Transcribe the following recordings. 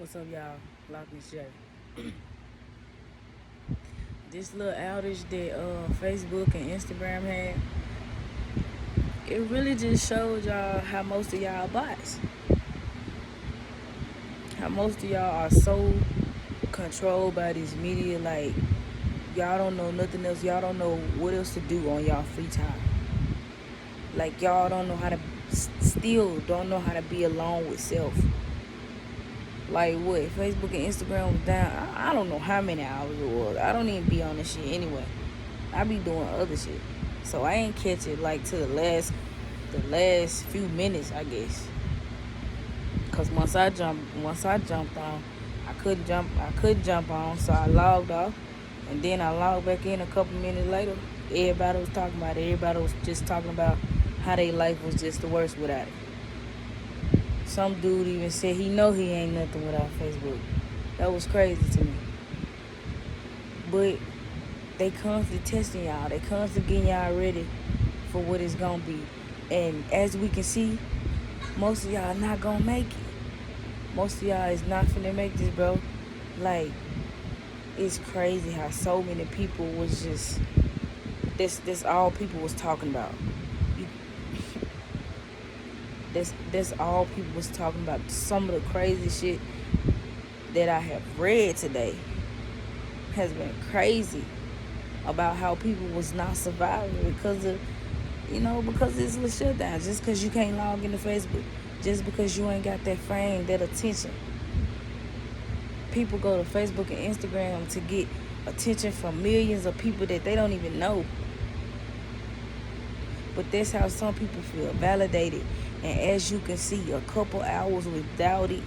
What's up, y'all? Lockness J. This little outage that Facebook and Instagram had, it really just showed y'all how most of y'all bots. How most of y'all are so controlled by this media, like y'all don't know nothing else. Y'all don't know what else to do on y'all free time. Like y'all don't know how to, still don't know how to be alone with self. Like what? Facebook and Instagram was down. I don't know how many hours it was. I don't even be on this shit anyway. I be doing other shit. So I ain't catch it like to the last few minutes, I guess. Cause once I jumped on, I couldn't jump on, so I logged off, and then I logged back in a couple minutes later. Everybody was talking about it. Everybody was just talking about how their life was just the worst without it. Some dude even said he know he ain't nothing without Facebook. That was crazy to me. But they constantly testing y'all. They constantly getting y'all ready for what it's gonna be. And as we can see, most of y'all not gonna make it. Most of y'all is not finna make this, bro. Like, it's crazy how so many people was just this all people was talking about. You, that's all people was talking about. Some of the crazy shit that I have read today has been crazy about how people was not surviving because of, because it's a shutdown. Just because you can't log into Facebook, just because you ain't got that fame, that attention. People go to Facebook and Instagram to get attention from millions of people that they don't even know. But that's how some people feel validated. And as you can see, a couple hours without it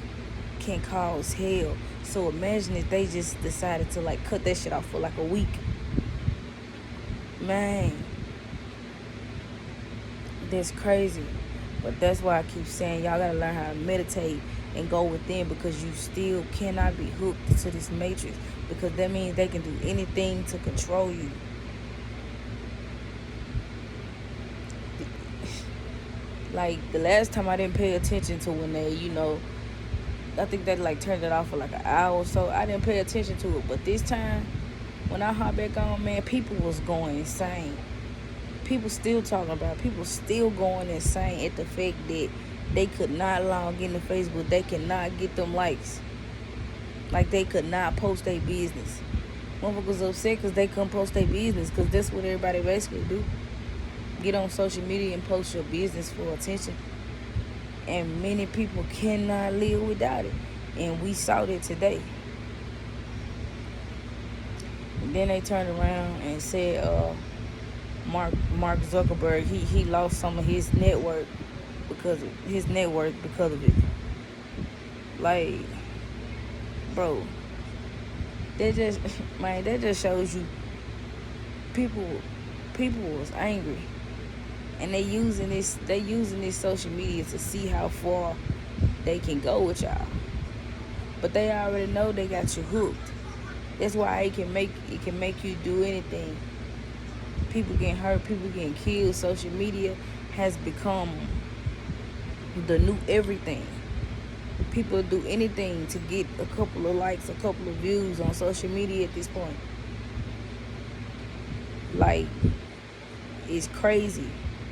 can cause hell. So imagine if they just decided to like cut that shit off for like a week. Man, that's crazy. But that's why I keep saying y'all gotta learn how to meditate and go within, because you still cannot be hooked to this matrix, because that means they can do anything to control you. Like the last time I didn't pay attention to when they, I think they like turned it off for like an hour or so. I didn't pay attention to it. But this time, when I hop back on, man, people was going insane. People still talking about it. People still going insane at the fact that they could not log into Facebook. They cannot get them likes. Like they could not post their business. Motherfuckers upset because they couldn't post their business, because that's what everybody basically do. Get on social media and post your business for attention. And many people cannot live without it. And we saw that today. And then they turned around and said Mark Zuckerberg, he lost some of his network because of it. Like, bro, that just shows you people was angry. And they using this social media to see how far they can go with y'all. But they already know they got you hooked. That's why it can make you do anything. People getting hurt, people getting killed. Social media has become the new everything. People do anything to get a couple of likes, a couple of views on social media at this point. Like, it's crazy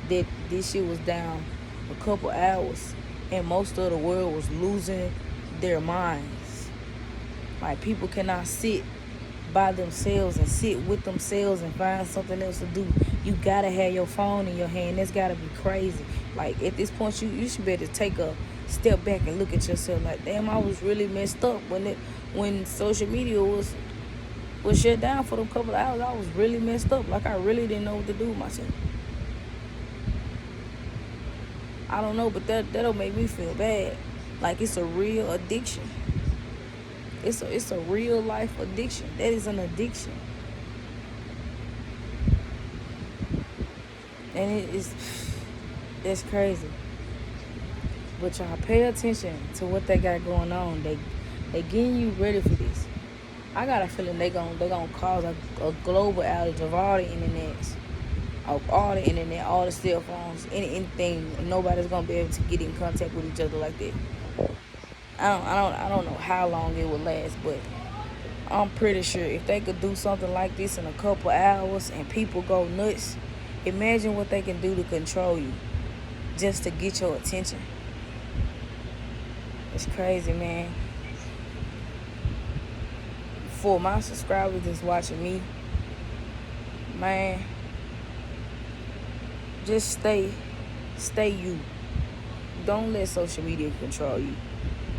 that this shit was down a couple hours and most of the world was losing their minds. Like, people cannot sit by themselves and sit with themselves and find something else to do. You gotta have your phone in your hand. That's gotta be crazy. Like, at this point, you should better take a step back and look at yourself. Like, damn, I was really messed up when social media was shut down for them couple of hours. I was really messed up. Like, I really didn't know what to do with myself. I don't know, but that'll make me feel bad. Like, it's a real addiction. It's a real life addiction. That is an addiction. And it's crazy. But y'all pay attention to what they got going on. They getting you ready for this. I got a feeling they gonna cause a global outage of all the internets, all the cell phones, anything. Nobody's gonna be able to get in contact with each other like that. I don't know how long it would last, but I'm pretty sure if they could do something like this in a couple hours and people go nuts, imagine what they can do to control you just to get your attention. It's crazy, man. For my subscribers that's watching me, man, just stay you. Don't let social media control you.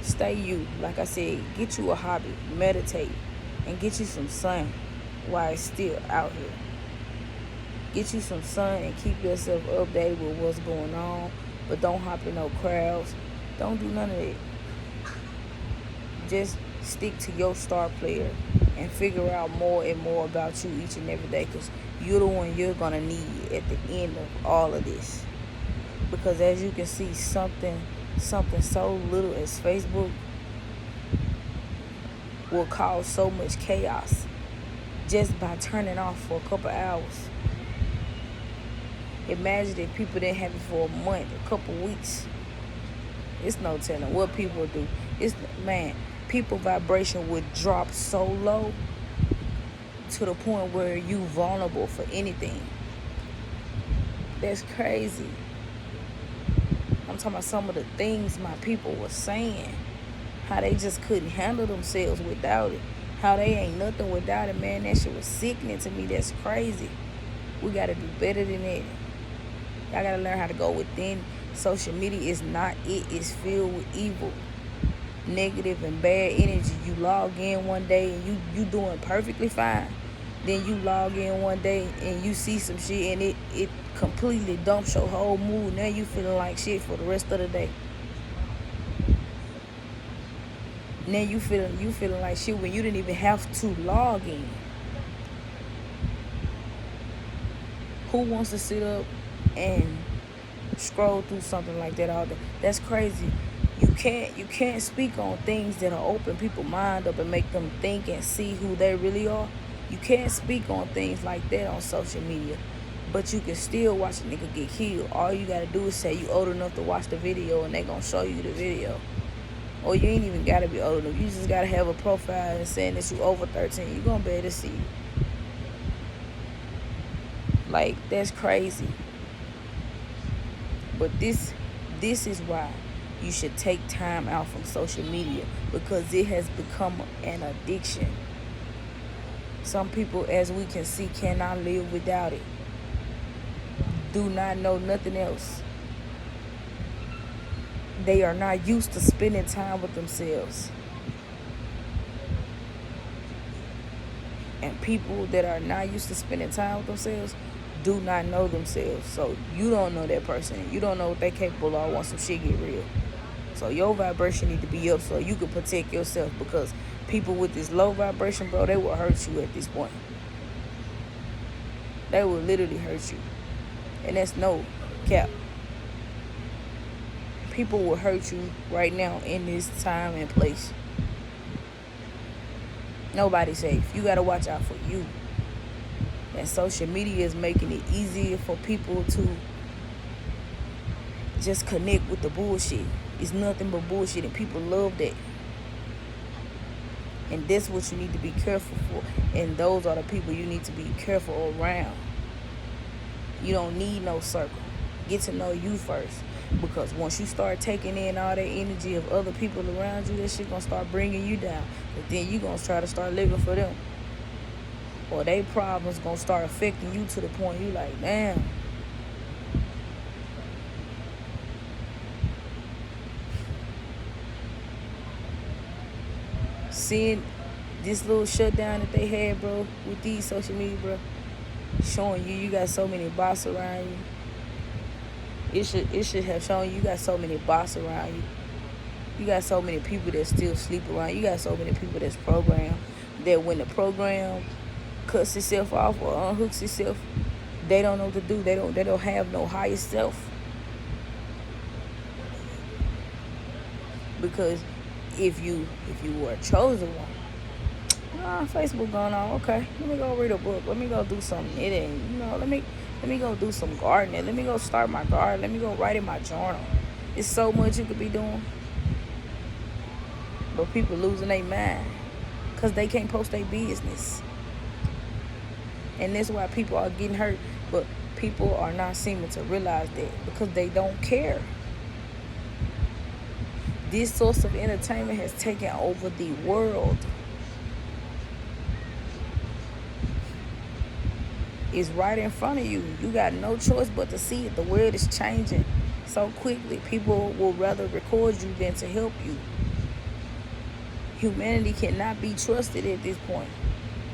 Stay you. Like I said, get you a hobby, meditate, and get you some sun while it's still out here. Get you some sun and keep yourself updated with what's going on, but don't hop in no crowds. Don't do none of that. Just stick to your star player and figure out more and more about you each and every day, because you're the one you're gonna need at the end of all of this. Because as you can see, something so little as Facebook will cause so much chaos just by turning off for a couple hours. Imagine if people didn't have it for a month, a couple weeks. It's no telling what people do. People vibration would drop so low to the point where you vulnerable for anything. That's crazy. I'm talking about some of the things my people were saying, how they just couldn't handle themselves without it, how they ain't nothing without it, man. That shit was sickening to me. That's crazy. We gotta do better than that. Y'all gotta learn how to go within. Social media is not it. It's filled with evil, negative, and bad energy. You log in one day and you doing perfectly fine. Then you log in one day and you see some shit and it completely dumps your whole mood. Now you feeling like shit for the rest of the day. Now you feeling like shit when you didn't even have to log in. Who wants to sit up and scroll through something like that all day? That's crazy. You can't speak on things that'll open people's mind up and make them think and see who they really are. You can't speak on things like that on social media, but you can still watch a nigga get killed. All you gotta do is say you old enough to watch the video, and they gonna show you the video. Or you ain't even gotta be old enough. You just gotta have a profile and saying that you over 13. You gonna be able to see. Like, that's crazy. But this is why you should take time out from social media, because it has become an addiction. Some people, as we can see, cannot live without it. Do not know nothing else. They are not used to spending time with themselves. And people that are not used to spending time with themselves do not know themselves. So you don't know that person. You don't know what they're capable of once some shit get real. So your vibration need to be up so you can protect yourself, because people with this low vibration, bro, they will hurt you at this point. They will literally hurt you. And that's no cap. People will hurt you right now in this time and place. Nobody's safe. You got to watch out for you. And social media is making it easier for people to just connect with the bullshit. It's nothing but bullshit, and people love that. And that's what you need to be careful for. And those are the people you need to be careful around. You don't need no circle. Get to know you first. Because once you start taking in all that energy of other people around you, that shit gonna start bringing you down. But then you gonna try to start living for them. Or they problems gonna start affecting you to the point you like, damn. Seeing this little shutdown that they had, bro, with these social media, bro, showing you got so many bots around you. It should have shown you got so many bots around you. You got so many people that still sleep around. You got so many people that's programmed that when the program cuts itself off or unhooks itself, they don't know what to do. They don't have no higher self. Because if you were a chosen one, Facebook going on, okay, let me go read a book, let me go do something. It ain't, let me go do some gardening, let me go start my garden, let me go write in my journal. It's so much you could be doing. But people losing their mind because they can't post their business. And that's why people are getting hurt. But people are not seeming to realize that because they don't care. This source of entertainment has taken over the world. It's right in front of you. You got no choice but to see it. The world is changing so quickly. People will rather record you than to help you. Humanity cannot be trusted at this point.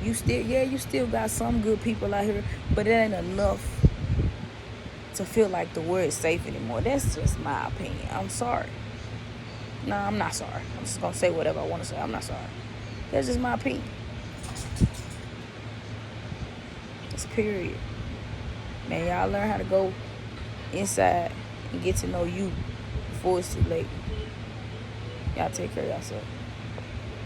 You still got some good people out here, but it ain't enough to feel like the world is safe anymore. That's just my opinion. I'm sorry. No, I'm not sorry. I'm just gonna say whatever I want to say. I'm not sorry. That's just my opinion. It's period. Man, y'all learn how to go inside and get to know you before it's too late. Y'all take care of yourself.